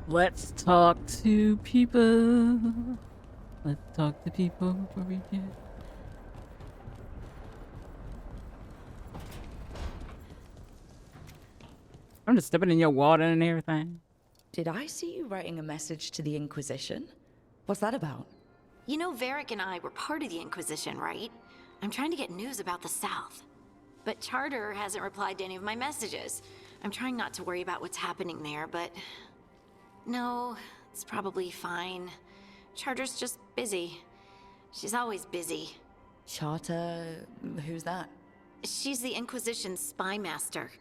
Let's talk to people. Let's talk to people before we get. I'm just stepping in your water and everything. Did I see you writing a message to the Inquisition? What's that about? You know, Varric and I were part of the Inquisition, right? I'm trying to get news about the South. But Charter hasn't replied to any of my messages. I'm trying not to worry about what's happening there, but... No, it's probably fine. Charter's just busy. She's always busy. Charter... who's that? She's the Inquisition's spy master.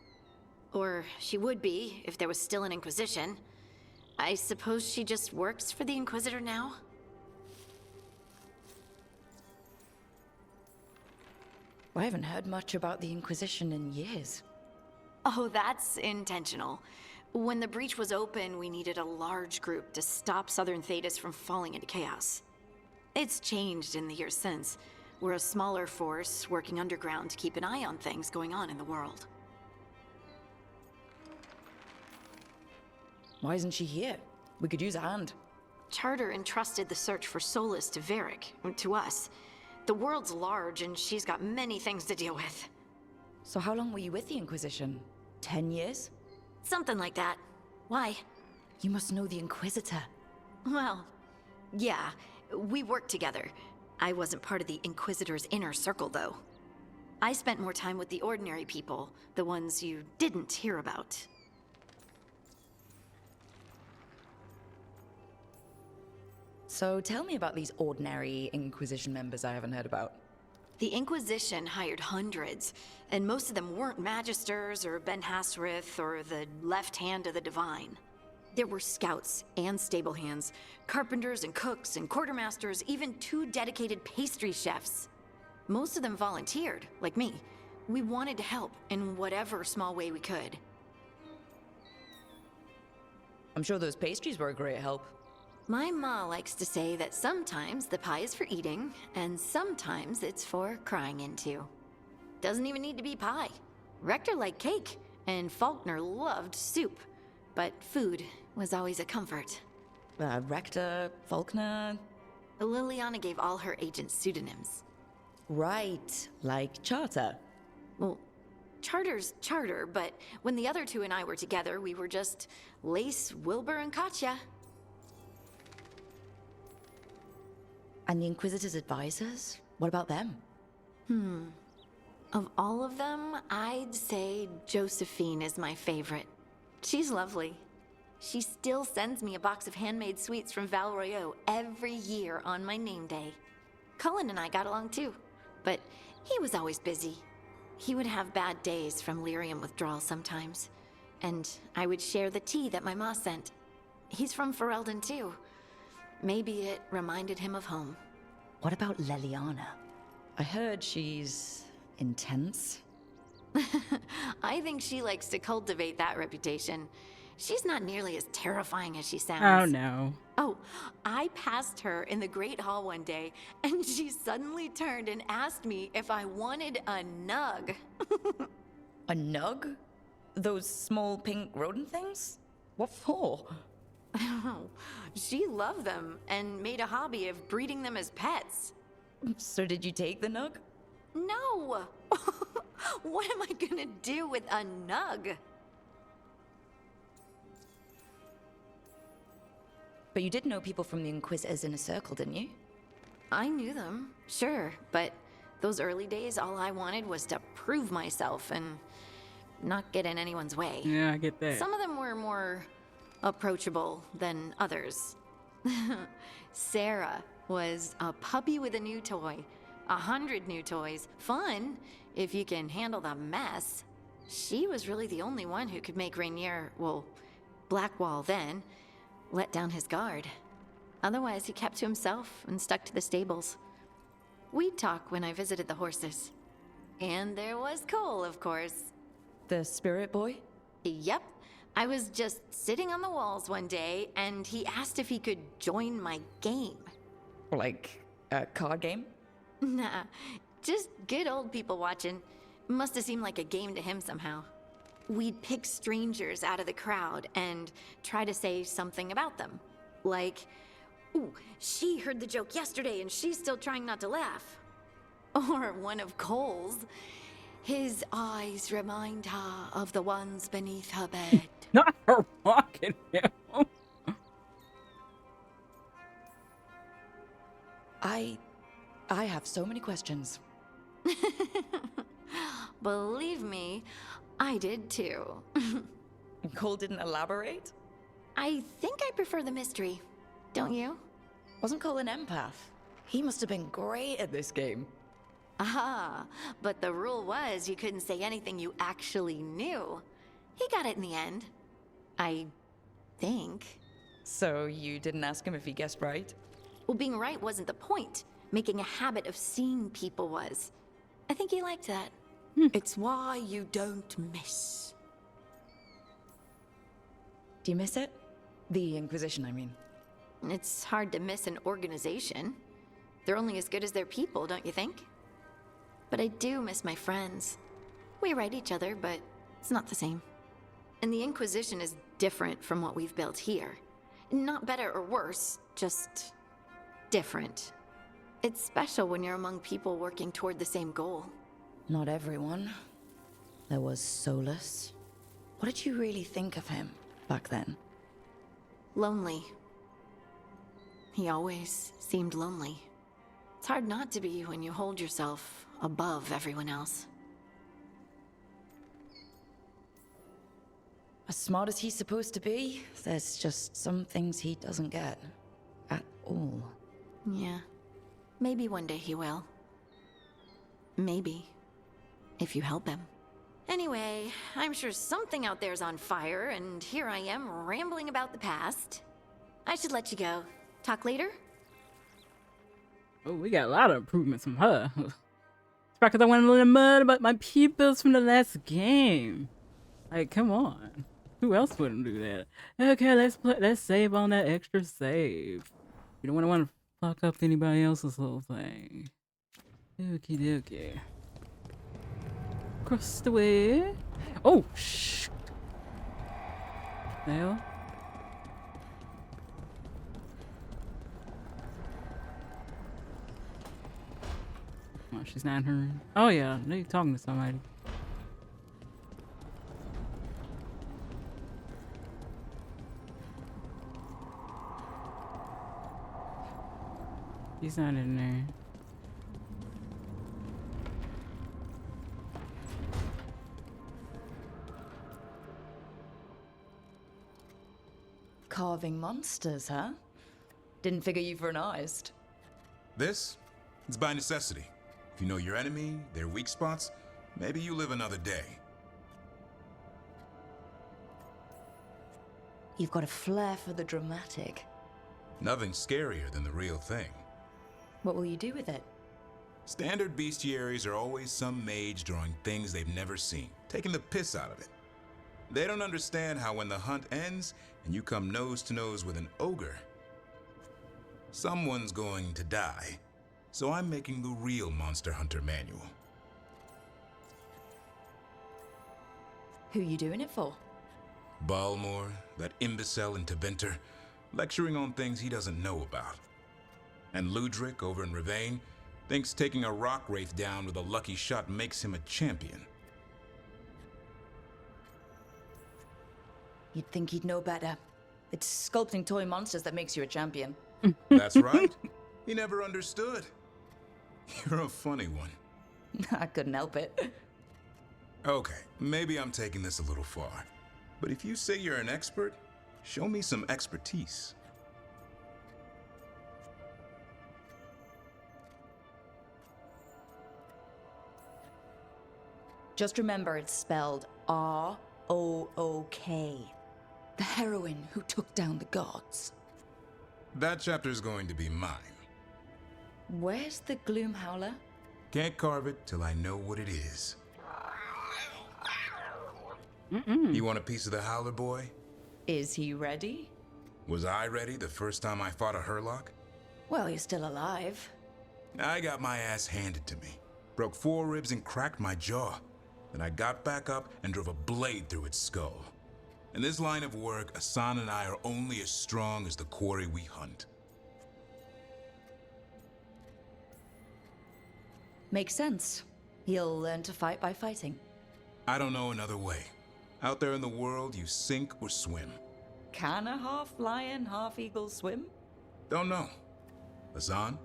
Or she would be, if there was still an Inquisition. I suppose she just works for the Inquisitor now? I haven't heard much about the Inquisition in years. Oh, that's intentional. When the breach was open, we needed a large group to stop Southern Thedas from falling into chaos. It's changed in the years since. We're a smaller force working underground to keep an eye on things going on in the world. Why isn't she here? We could use a hand. Charter entrusted the search for Solus to Varric, to us. The world's large and she's got many things to deal with. So how long were you with the Inquisition? 10 years? Something like that. Why? You must know the Inquisitor. Well, yeah, we worked together. I wasn't part of the Inquisitor's inner circle, though. I spent more time with the ordinary people, the ones you didn't hear about. So tell me about these ordinary Inquisition members I haven't heard about. The Inquisition hired hundreds, and most of them weren't Magisters or Ben Hasrith or the left hand of the Divine. There were scouts and stable hands, carpenters and cooks and quartermasters, even 2 dedicated pastry chefs. Most of them volunteered, like me. We wanted to help in whatever small way we could. I'm sure those pastries were a great help. My ma likes to say that sometimes the pie is for eating, and sometimes it's for crying into. Doesn't even need to be pie. Rector liked cake, and Faulkner loved soup. But food was always a comfort. Rector, Faulkner... Liliana gave all her agents pseudonyms. Right, like Charter. Well, Charter's Charter, but when the other 2 and I were together, we were just Lace, Wilbur, and Katya. And the Inquisitor's advisors? What about them? Of all of them, I'd say Josephine is my favorite. She's lovely. She still sends me a box of handmade sweets from Val Royeaux every year on my name day. Cullen and I got along too, but he was always busy. He would have bad days from lyrium withdrawal sometimes, and I would share the tea that my ma sent. He's from Ferelden too. Maybe it reminded him of home. What about Liliana? I heard she's... intense. I think she likes to cultivate that reputation. She's not nearly as terrifying as she sounds. Oh no. Oh, I passed her in the Great Hall one day, and she suddenly turned and asked me if I wanted a nug. A nug? Those small pink rodent things? What for? She loved them and made a hobby of breeding them as pets. So did you take the nug? No! What am I gonna do with a nug? But you did know people from the Inquisitor's inner circle, didn't you? I knew them, sure, but those early days, all I wanted was to prove myself and not get in anyone's way. Yeah, I get that. Some of them were more approachable than others. Sarah was a puppy with a new toy. 100 new toys. Fun, if you can handle the mess. She was really the only one who could make Rainier, well, Blackwall then, let down his guard. Otherwise, he kept to himself and stuck to the stables. We'd talk when I visited the horses. And there was Cole, of course. The spirit boy? Yep. I was just sitting on the walls one day, and he asked if he could join my game. Like a card game? Nah, just good old people watching. Must have seemed like a game to him somehow. we'd pick strangers out of the crowd and try to say something about them. Like, ooh, she heard the joke yesterday and she's still trying not to laugh. Or one of Cole's. His eyes remind her of the ones beneath her bed. Not her rocking him. I have so many questions. Believe me, I did too. Cole didn't elaborate? I think I prefer the mystery. Don't you? Wasn't Cole an empath? He must have been great at this game. Ah, but the rule was you couldn't say anything you actually knew. He got it in the end. I think. So you didn't ask him if he guessed right? Well, being right wasn't the point. Making a habit of seeing people was. I think he liked that. It's why you don't miss. Do you miss it? The Inquisition, I mean. It's hard to miss an organization. They're only as good as their people, don't you think? But I do miss my friends. We write each other, but it's not the same. And the Inquisition is different from what we've built here. Not better or worse, just different. It's special when you're among people working toward the same goal. Not everyone. There was Solus. What did you really think of him back then? Lonely. He always seemed lonely. It's hard not to be when you hold yourself above everyone else. As smart as he's supposed to be, there's just some things he doesn't get. At all. Yeah. Maybe one day he will. Maybe. If you help him. Anyway, I'm sure something out there's on fire, and here I am rambling about the past. I should let you go. Talk later? Oh, we got a lot of improvements from her. It's because I went a little mud about my peoples from the last game. Like, come on. Who else wouldn't do that? Okay, let's save on that extra save. You don't want to fuck up anybody else's little thing. Okie dokie. Across the way. Oh, shh. The hell? Oh, she's not her. Oh yeah, they're talking to somebody. He's not in there. Carving monsters, huh? Didn't figure you for an artist. This? It's by necessity. If you know your enemy, their weak spots, maybe you live another day. You've got a flair for the dramatic. Nothing scarier than the real thing. What will you do with it? Standard bestiaries are always some mage drawing things they've never seen, taking the piss out of it. They don't understand how when the hunt ends and you come nose to nose with an ogre, someone's going to die. So I'm making the real Monster Hunter manual. Who you doing it for? Balmore, that imbecile in Teventer, lecturing on things he doesn't know about. And Ludric over in Ravane thinks taking a rock wraith down with a lucky shot makes him a champion. You'd think he'd know better. It's sculpting toy monsters that makes you a champion. That's right. He never understood. You're a funny one. I couldn't help it. Okay, maybe I'm taking this a little far. But if you say you're an expert, show me some expertise. Just remember it's spelled R-O-O-K. The heroine who took down the gods. That chapter's going to be mine. Where's the Gloom Howler? Can't carve it till I know what it is. You want a piece of the Howler boy? Is he ready? Was I ready the first time I fought a Hurlock? Well, he's still alive. I got my ass handed to me. Broke 4 ribs and cracked my jaw. Then I got back up and drove a blade through its skull. In this line of work, Asan and I are only as strong as the quarry we hunt. Makes sense. He'll learn to fight by fighting. I don't know another way. Out there in the world, you sink or swim. Can a half lion, half eagle swim? Don't know. Asan?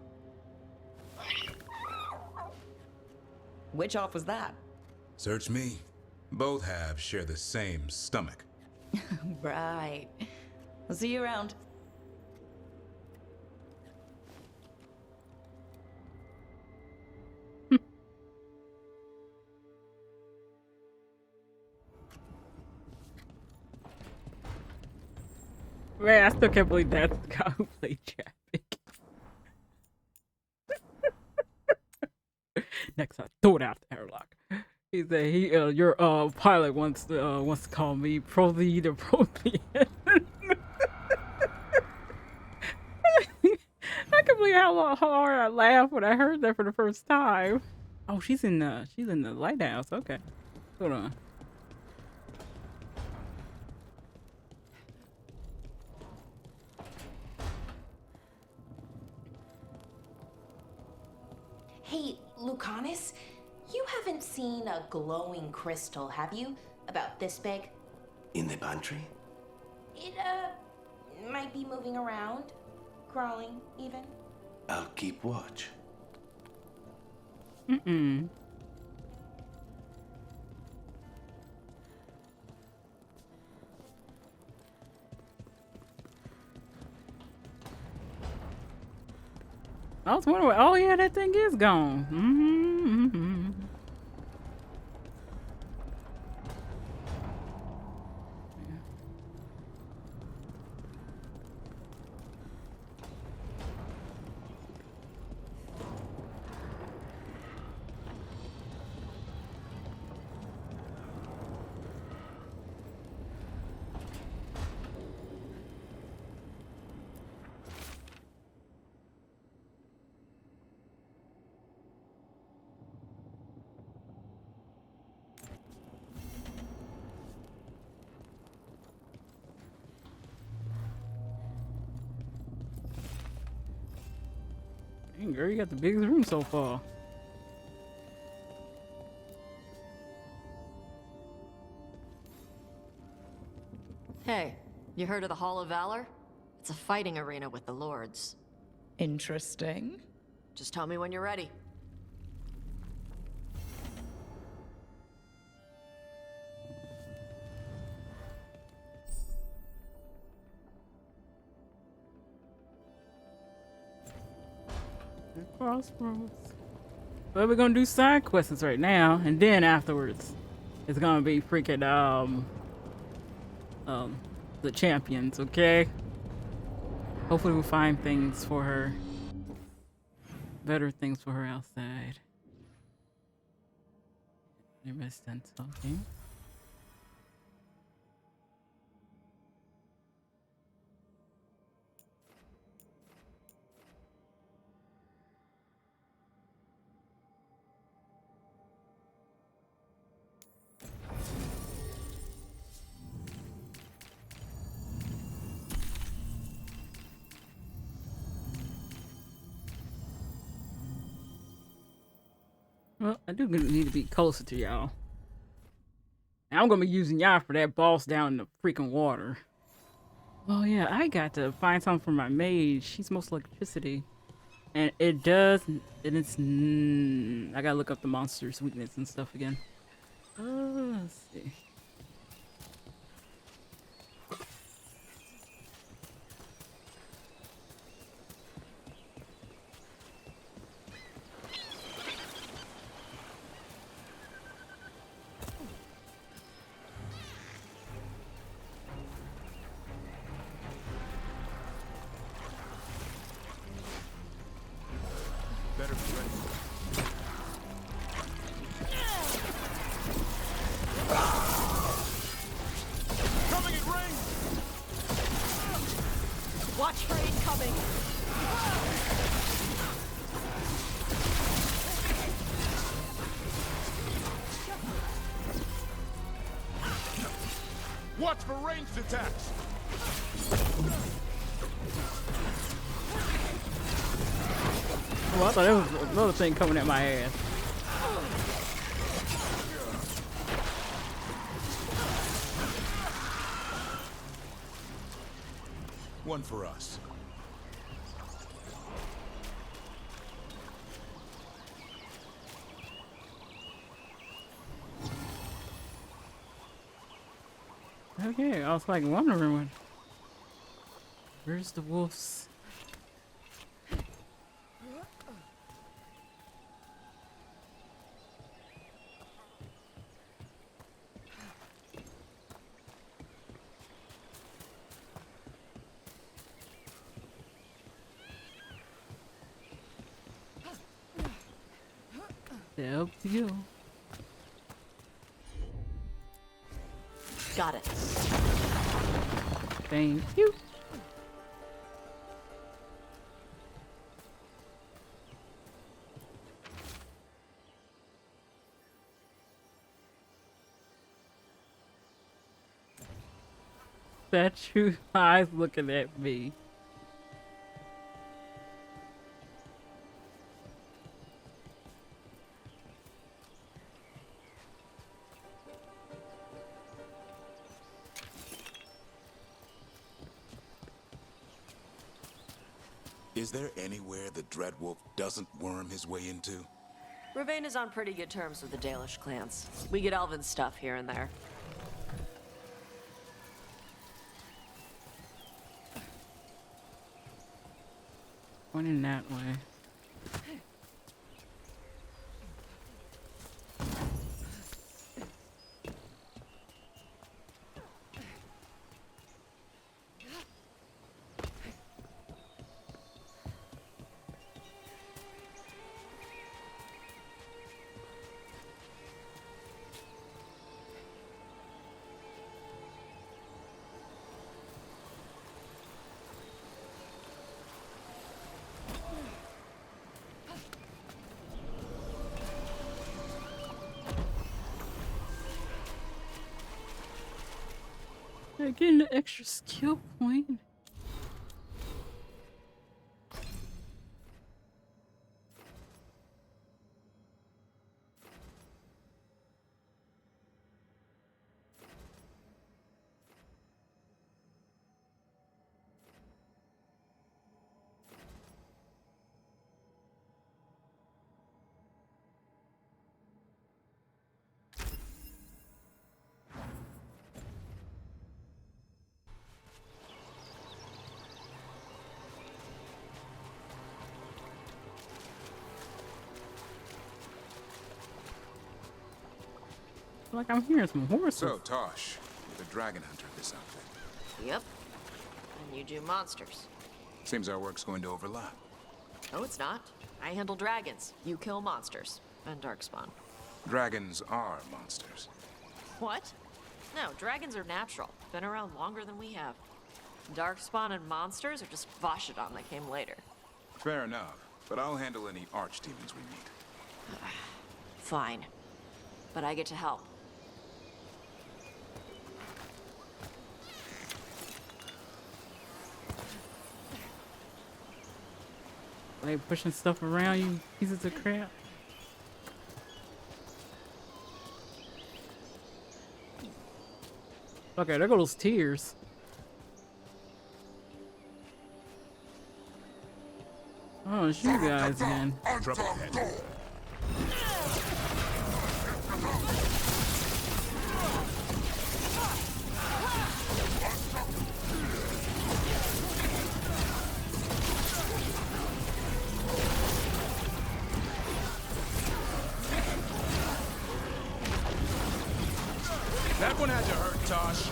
Which half was that? Search me. Both halves share the same stomach. Right. I'll see you around. Man, I still can't believe that's the guy who played Traffic. Next, I throw it out the airlock. He said, your pilot wants to call me Prolead or Prolead. I can't believe how hard I laughed when I heard that for the first time. Oh, she's in the lighthouse. Okay, hold on. Hey, Lucanus, you haven't seen a glowing crystal, have you? About this big? In the pantry? It, might be moving around. Crawling, even. I'll keep watch. Mm-mm. I was wondering, oh yeah, that thing is gone. Mm-hmm. Dang, girl, you got the biggest room so far. Hey, you heard of the Hall of Valor? It's a fighting arena with the lords. Interesting. Just tell me when you're ready. Crossroads. But we're gonna do side quests right now, and then afterwards, it's gonna be freaking the champions. Okay. Hopefully, we'll find things for her. Better things for her outside. Everybody's done talking. Well, I do need to be closer to y'all. I'm gonna be using y'all for that boss down in the freaking water. Oh yeah, I got to find something for my mage. She's most electricity. And it does, and it's, I gotta look up the monster's weakness and stuff again. Let's see. Better be ready. Coming in range! Watch for incoming. Watch for ranged attacks. Well, I thought there was another thing coming at my ass. One for us. Okay, I was like wondering where's the wolves? Up to you. Got it. Thank you. That true eyes looking at me. Is there anywhere the Dreadwolf doesn't worm his way into? Ravane is on pretty good terms with the Dalish clans. We get elven stuff here and there. Pointing that way. Getting an extra skill point. Like I'm hearing some horses. So, Tosh, you're the dragon hunter of this outfit. Yep. And you do monsters. Seems our work's going to overlap. No, it's not. I handle dragons. You kill monsters. And darkspawn. Dragons are monsters. What? No, dragons are natural. Been around longer than we have. Darkspawn and monsters are just Vashidon that came later. Fair enough, but I'll handle any archdemons we meet. Fine. But I get to help. Like pushing stuff around you, pieces of crap. Okay, there go those tears. Oh, it's you guys again. Trouble ahead. That one had to hurt, Tosh.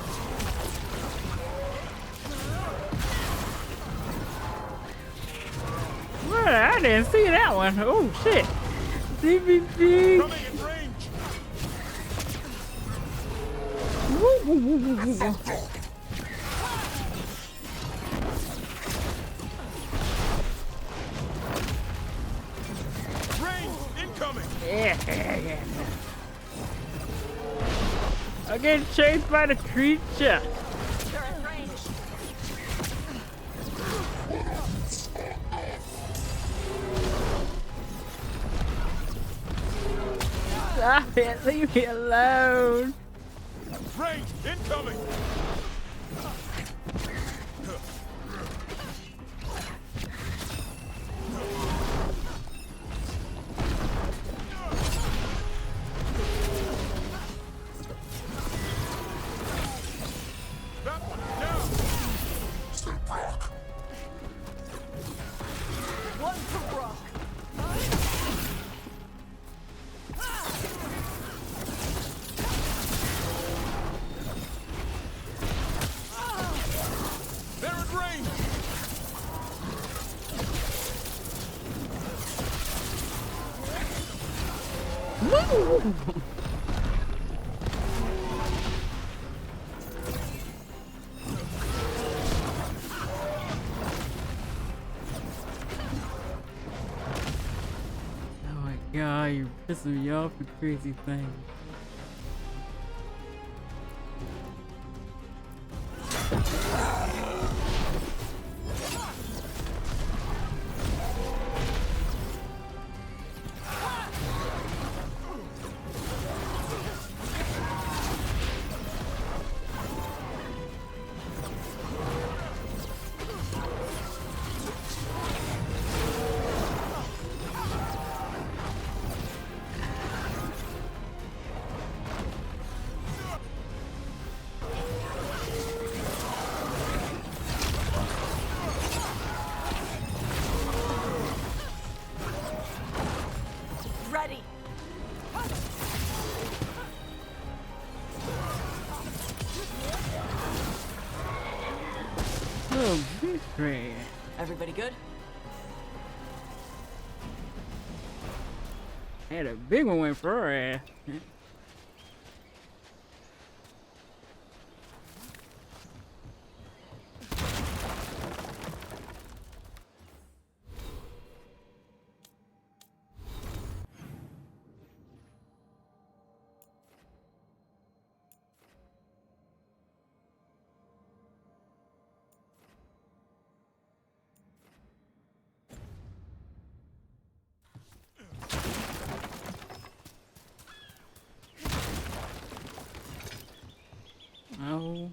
What? I didn't see that one. Oh shit. CBB. Coming in range. Woo, woo, woo, woo, woo, woo. Range incoming. Yeah. I'm getting chased by the creature. They're in range. Stop it! Leave me alone. Range incoming! That one down! One for Brock. They're in range! Woo! Oh my god, you're pissing me off with crazy things. Ready. Oh, great. Everybody good? Had a big one went for her ass. Oh.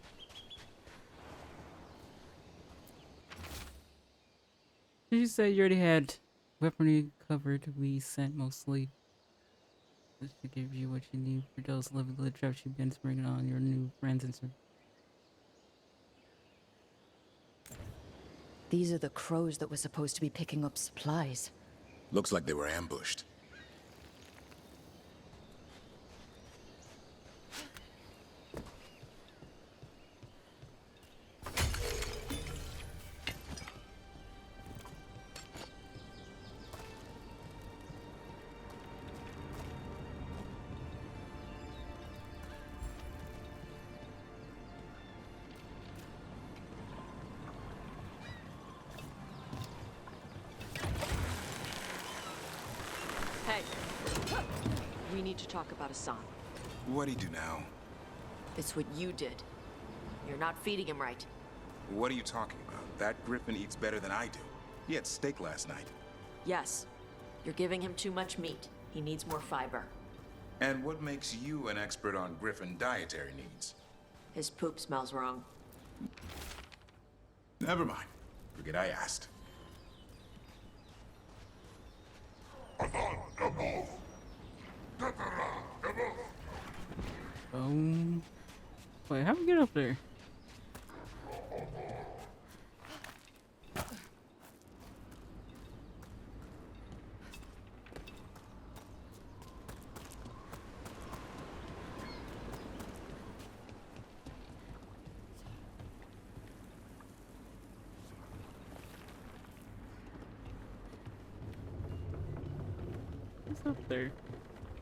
Did you say you already had weaponry covered? We sent mostly just to give you what you need for those living traps you've been bringing on your new friends and some. These are the crows that were supposed to be picking up supplies. Looks like they were ambushed. Hey. We need to talk about Hassan. What'd he do now? It's what you did. You're not feeding him right. What are you talking about? That griffin eats better than I do. He had steak last night. Yes. You're giving him too much meat. He needs more fiber. And what makes you an expert on griffin dietary needs? His poop smells wrong. Never mind. Forget I asked. Wait, how do we get up there? What's up there?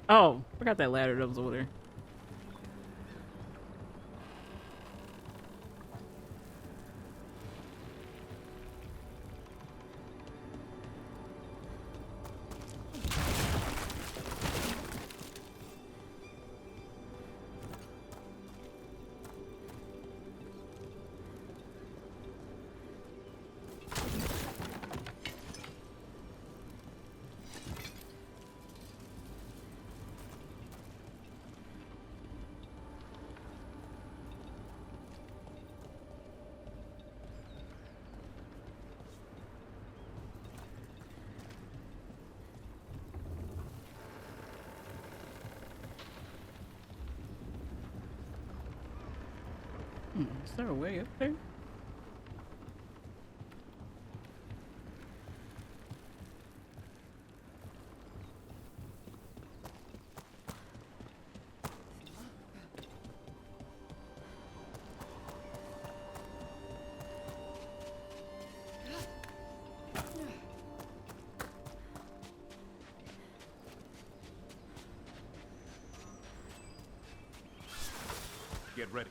Oh, I got that ladder that was over there. Is there a way up there? Get ready.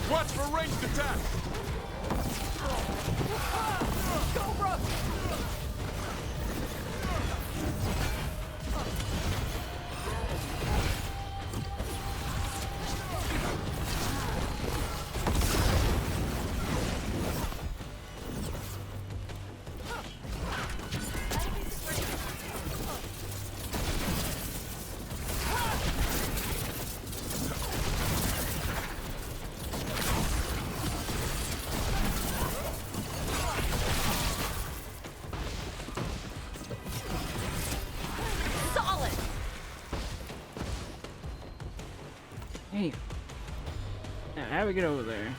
Watch for ranged attack! Cobra! Hey. Now, how do we get over there?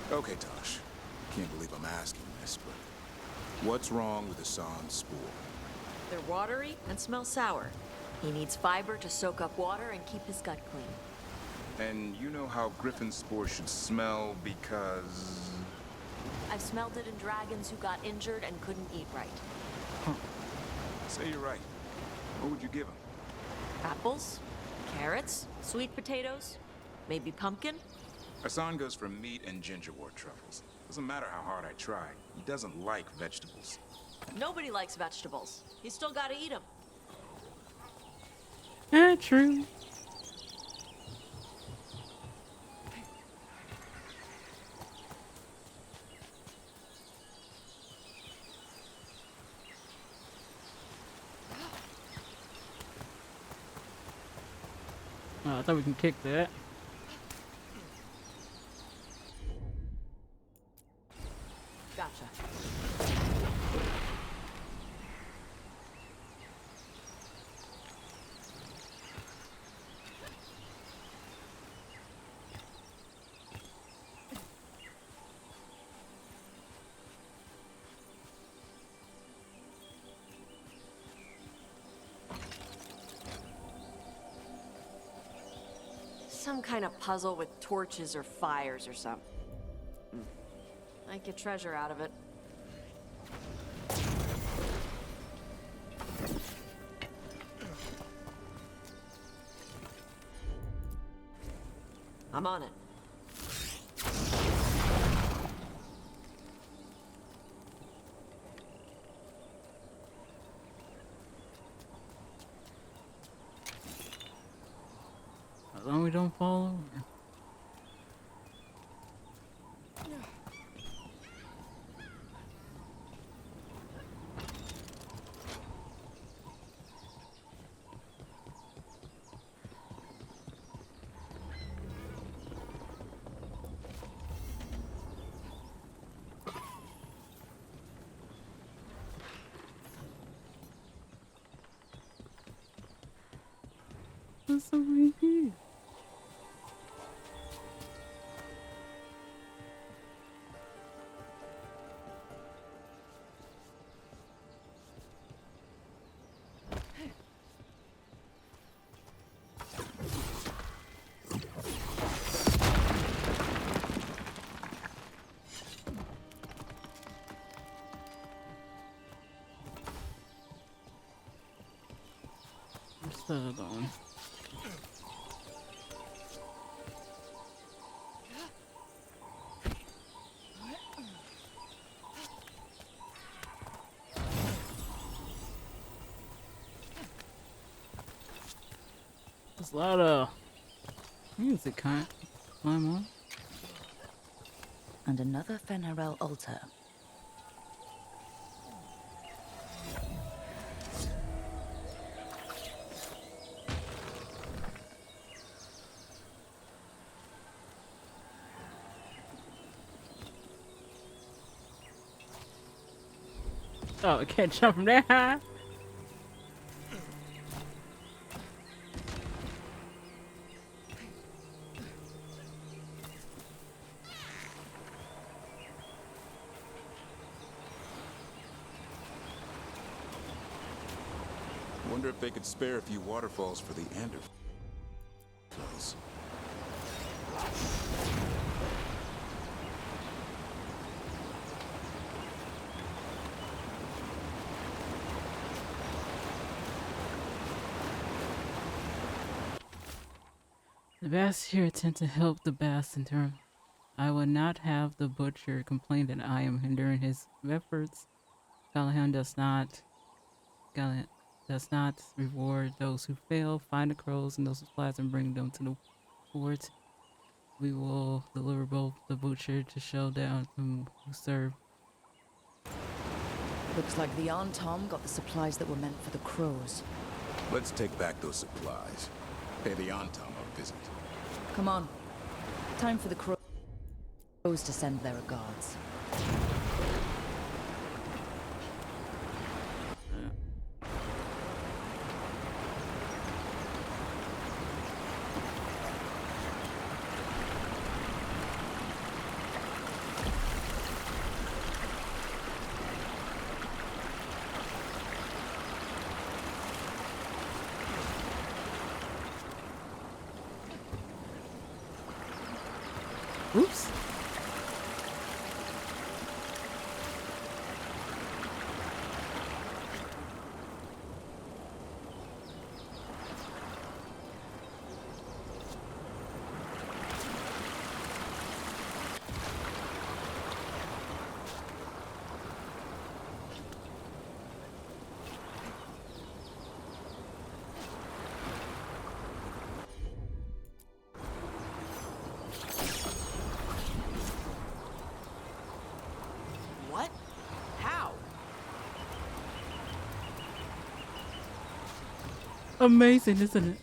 Okay, Tosh. Can't believe I'm asking this, but what's wrong with Hassan's spoor? They're watery and smell sour. He needs fiber to soak up water and keep his gut clean. And you know how Griffin's spore should smell because... I've smelled it in dragons who got injured and couldn't eat right. Say you're right. What would you give him? Apples, carrots, sweet potatoes, maybe pumpkin. Hassan goes for meat and gingerwort truffles. Doesn't matter how hard I try. He doesn't like vegetables. Nobody likes vegetables. You still gotta eat them. True. Oh, I thought we can kick that. Gotcha. Some kind of puzzle with torches or fires or something. Might get treasure out of it. I'm on it. As long as we don't fall over. What's over here? What's the other one? There's a lot of music kind climb on. And another Fenarel altar. Oh, I can't jump from there high. Wonder if they could spare a few waterfalls for the Ander flows. The Bass here tend to help the Bass in turn. I would not have the butcher complain that I am hindering his efforts. Callahan does not reward those who fail. Find the crows and those supplies and bring them to the fort. We will deliver both the butcher to show down whom who serve. Looks like the Aunt Tom got the supplies that were meant for the crows. Let's take back those supplies. Pay the Antom a visit. Come on. Time for the crows to send their regards. Oops. What? How? Amazing, isn't it?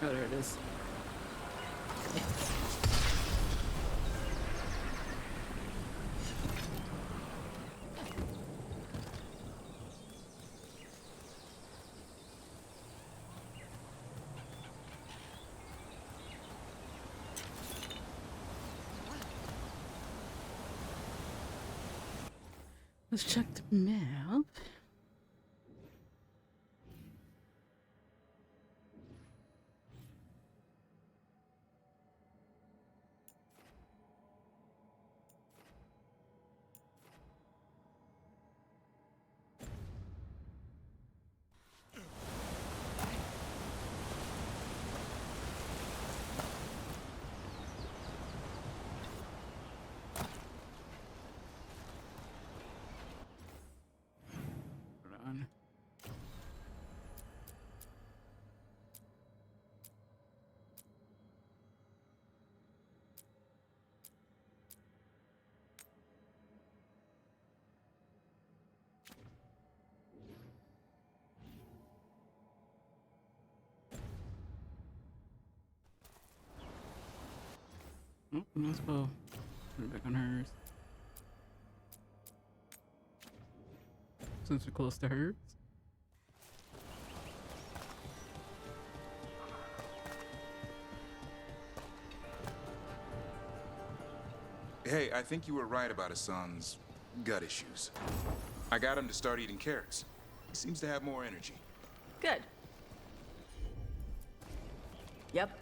Oh, there it is. Let's check the map. Oh, might as well put it back on hers. Since we're close to hers. Hey, I think you were right about Hassan's gut issues. I got him to start eating carrots. He seems to have more energy. Good. Yep.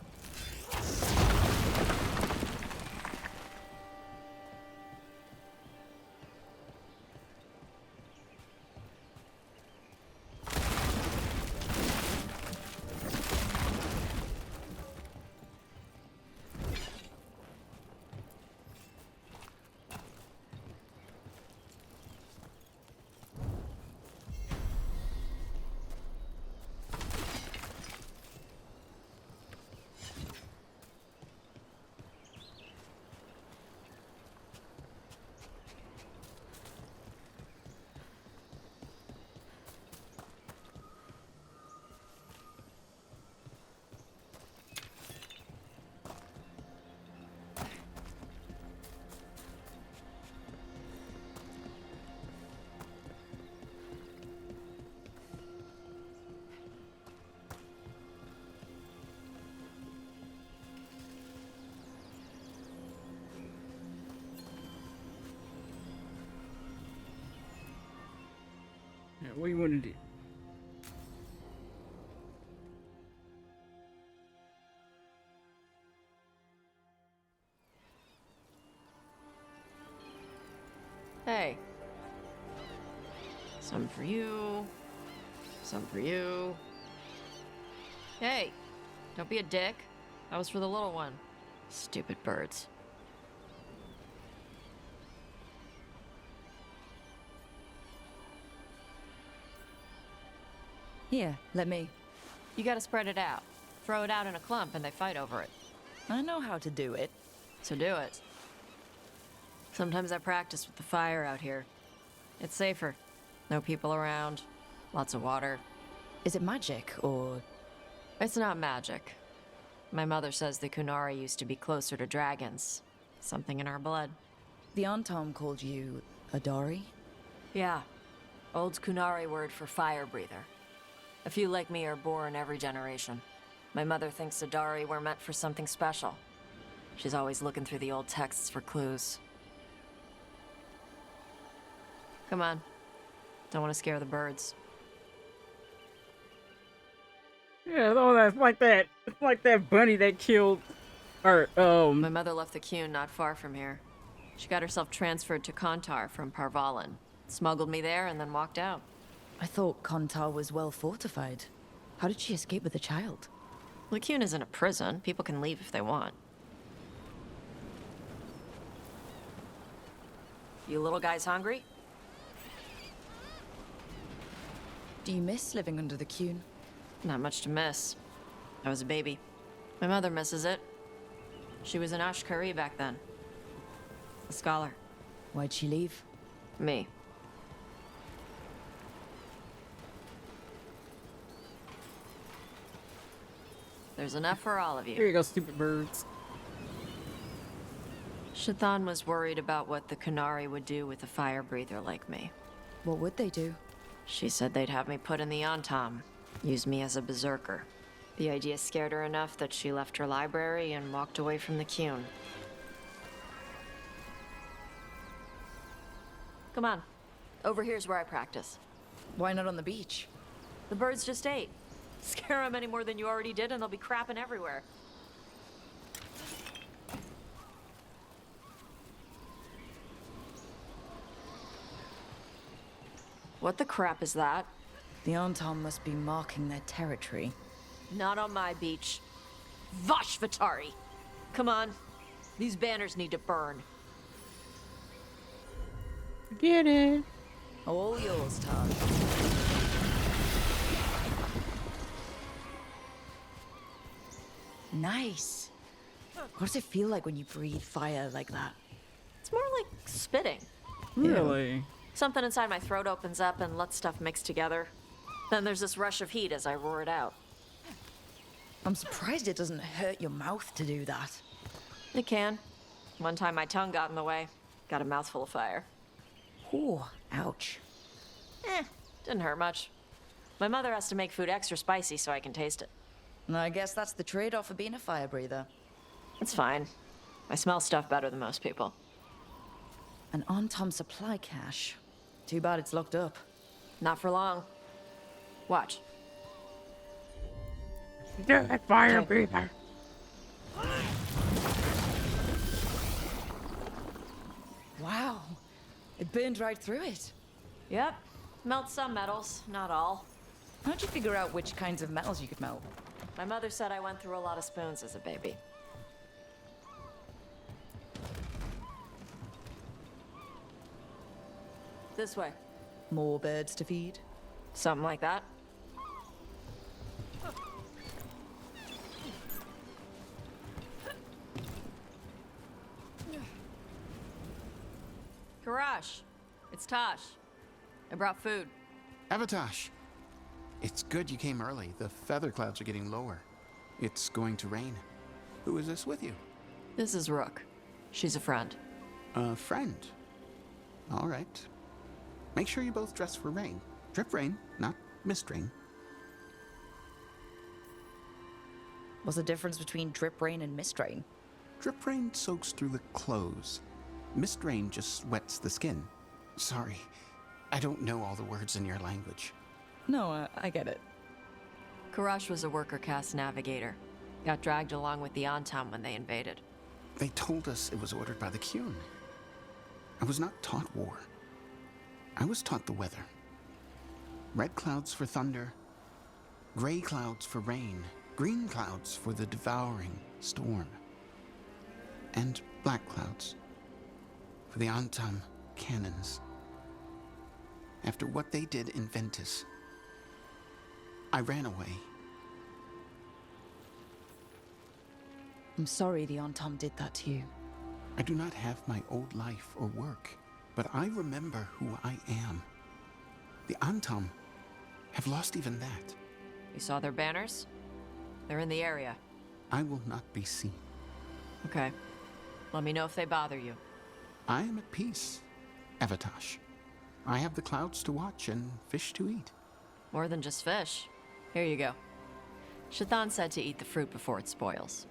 Yeah, what do you want to do? Hey. Some for you. Some for you. Hey, don't be a dick. That was for the little one. Stupid birds. Here, let me. You gotta spread it out. Throw it out in a clump and they fight over it. I know how to do it. So do it. Sometimes I practice with the fire out here. It's safer. No people around. Lots of water. Is it magic, or...? It's not magic. My mother says the Kunari used to be closer to dragons. Something in our blood. The Antom called you a Dory? Yeah. Old Kunari word for fire breather. A few like me are born every generation. My mother thinks Adari were meant for something special. She's always looking through the old texts for clues. Come on. Don't want to scare the birds. Yeah, oh, that's like that. It's like that bunny that killed, or My mother left the Kuhn not far from here. She got herself transferred to Kontar from Parvalan. Smuggled me there and then walked out. I thought Kontar was well fortified. How did she escape with a child? Lycune isn't a prison. People can leave if they want. You little guys hungry? Do you miss living under the Kuhn? Not much to miss. I was a baby. My mother misses it. She was an Ashkari back then. A scholar. Why'd she leave? Me. There's enough for all of here you. you go, stupid birds. Shathan was worried about what the Kunari would do with a fire breather like me. What would they do? She said they'd have me put in the Antom, use me as a berserker. The idea scared her enough that she left her library and walked away from the Kuhn. Come on. Over here's where I practice. Why not on the beach? The birds just ate. Scare them any more than you already did, and they'll be crapping everywhere. What the crap is that? The Anton must be marking their territory. Not on my beach. Vashvatari! Come on. These banners need to burn. Get it. All yours, Tom. Nice. What does it feel like when you breathe fire like that? It's more like spitting. Really? Something inside my throat opens up and lets stuff mix together. Then there's this rush of heat as I roar it out. I'm surprised it doesn't hurt your mouth to do that. It can. One time my tongue got in the way. Got a mouthful of fire. Oh, ouch. Didn't hurt much. My mother has to make food extra spicy so I can taste it. I guess that's the trade-off for being a fire breather. It's fine. I smell stuff better than most people. An on-Tom supply cache. Too bad it's locked up. Not for long. Watch. Do it, fire breather. Wow. It burned right through it. Yep. Melt some metals, not all. How'd you figure out which kinds of metals you could melt? My mother said I went through a lot of spoons as a baby. This way. More birds to feed? Something like that. Karash, it's Tosh. I brought food. Avatosh, it's good you came early. The feather clouds are getting lower. It's going to rain. Who is this with you? This is Rook. She's a friend. A friend. All right. Make sure you both dress for rain. Drip rain, not mist rain. What's the difference between drip rain and mist rain? Drip rain soaks through the clothes. Mist rain just wets the skin. Sorry, I don't know all the words in your language. No, I get it. Karash was a worker caste navigator. Got dragged along with the Antam when they invaded. They told us it was ordered by the Kyun. I was not taught war. I was taught the weather. Red clouds for thunder, gray clouds for rain, green clouds for the devouring storm, and black clouds for the Antam cannons. After what they did in Ventus, I ran away. I'm sorry the Antom did that to you. I do not have my old life or work, but I remember who I am. The Antam have lost even that. You saw their banners? They're in the area. I will not be seen. Okay. Let me know if they bother you. I am at peace, Avatosh. I have the clouds to watch and fish to eat. More than just fish. Here you go. Shathan said to eat the fruit before it spoils.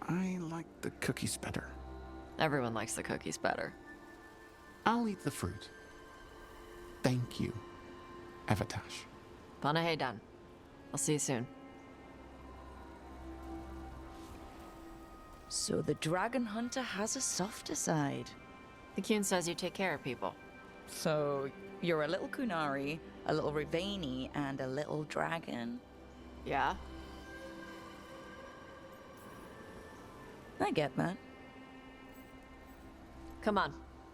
I like the cookies better. Everyone likes the cookies better. I'll eat the fruit. Thank you, Avatosh. Panahedan. I'll see you soon. So the dragon hunter has a softer side. The Kyun says you take care of people. So you're a little Kunari, a little Rivani, and a little dragon? Yeah? I get that. Come on.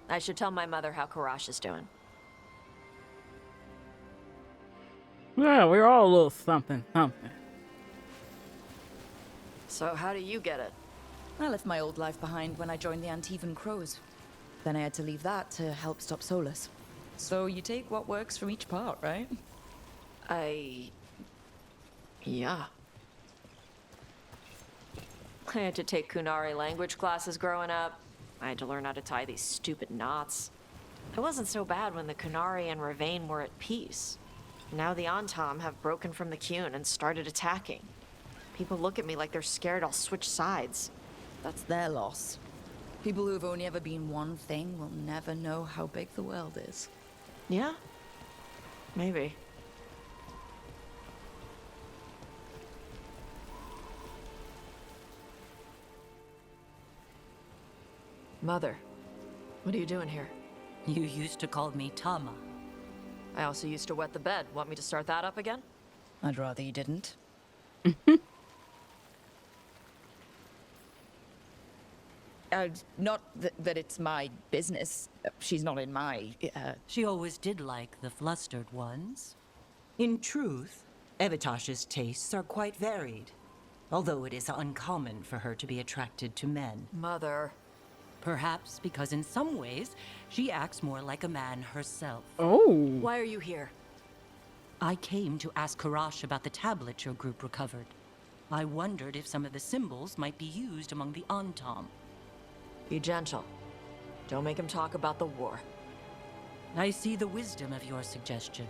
I should tell my mother how Karash is doing. Yeah, we're all a little something, something. So how do you get it? I left my old life behind when I joined the Antivan Crows. Then I had to leave that to help stop Solus. So you take what works from each part, right? Yeah. I had to take Kunari language classes growing up. I had to learn how to tie these stupid knots. It wasn't so bad when the Kunari and Ravane were at peace. Now the Antam have broken from the Kyun and started attacking. People look at me like they're scared I'll switch sides. That's their loss. People who've only ever been one thing will never know how big the world is. Yeah? Maybe. Mother, what are you doing here? You used to call me Tama. I also used to wet the bed. Want me to start that up again? I'd rather you didn't. Not that it's my business. She's not in my, She always did like the flustered ones. In truth, Evitash's tastes are quite varied, although it is uncommon for her to be attracted to men. Mother. Perhaps because in some ways, she acts more like a man herself. Oh. Why are you here? I came to ask Karash about the tablet your group recovered. I wondered if some of the symbols might be used among the Antom. Be gentle. Don't make him talk about the war. I see the wisdom of your suggestion.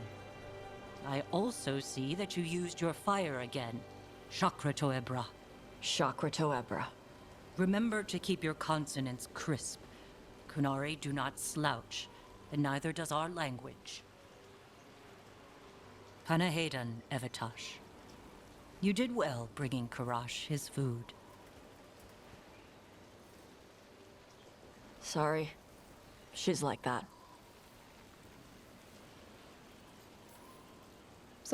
I also see that you used your fire again, Chakra Toebra. Chakra Toebra. Remember to keep your consonants crisp. Kunari do not slouch, and neither does our language. Panahedan, Evitash. You did well bringing Karash his food. Sorry. She's like that.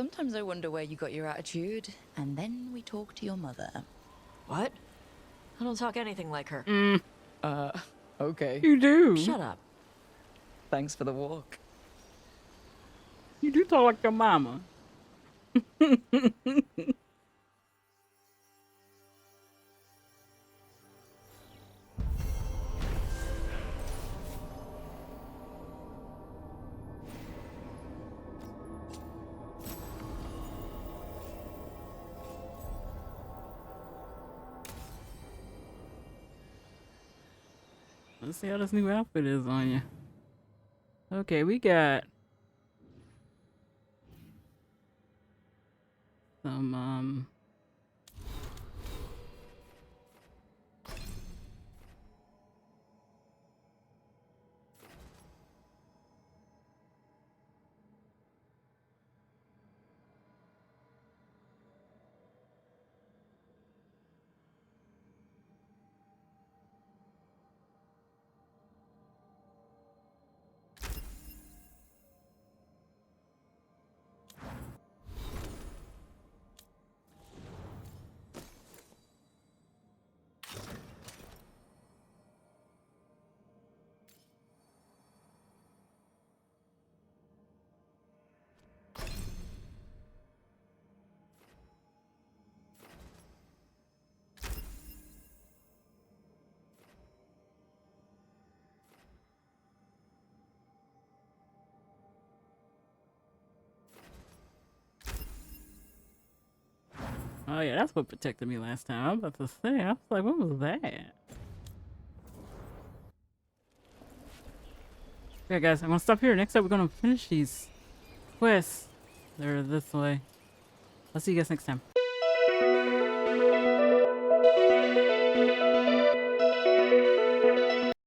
sometimes I wonder where you got your attitude, and then we talk to your mother. What? I don't talk anything like her. Okay. You do. Shut up. Thanks for the walk. You do talk like your mama. Let's see how this new outfit is on you. Okay, we got some oh yeah, that's what protected me last time. I was about to say, I was like, what was that? Okay, guys, I'm gonna stop here. Next up, we're gonna finish these quests. They're this way. I'll see you guys next time.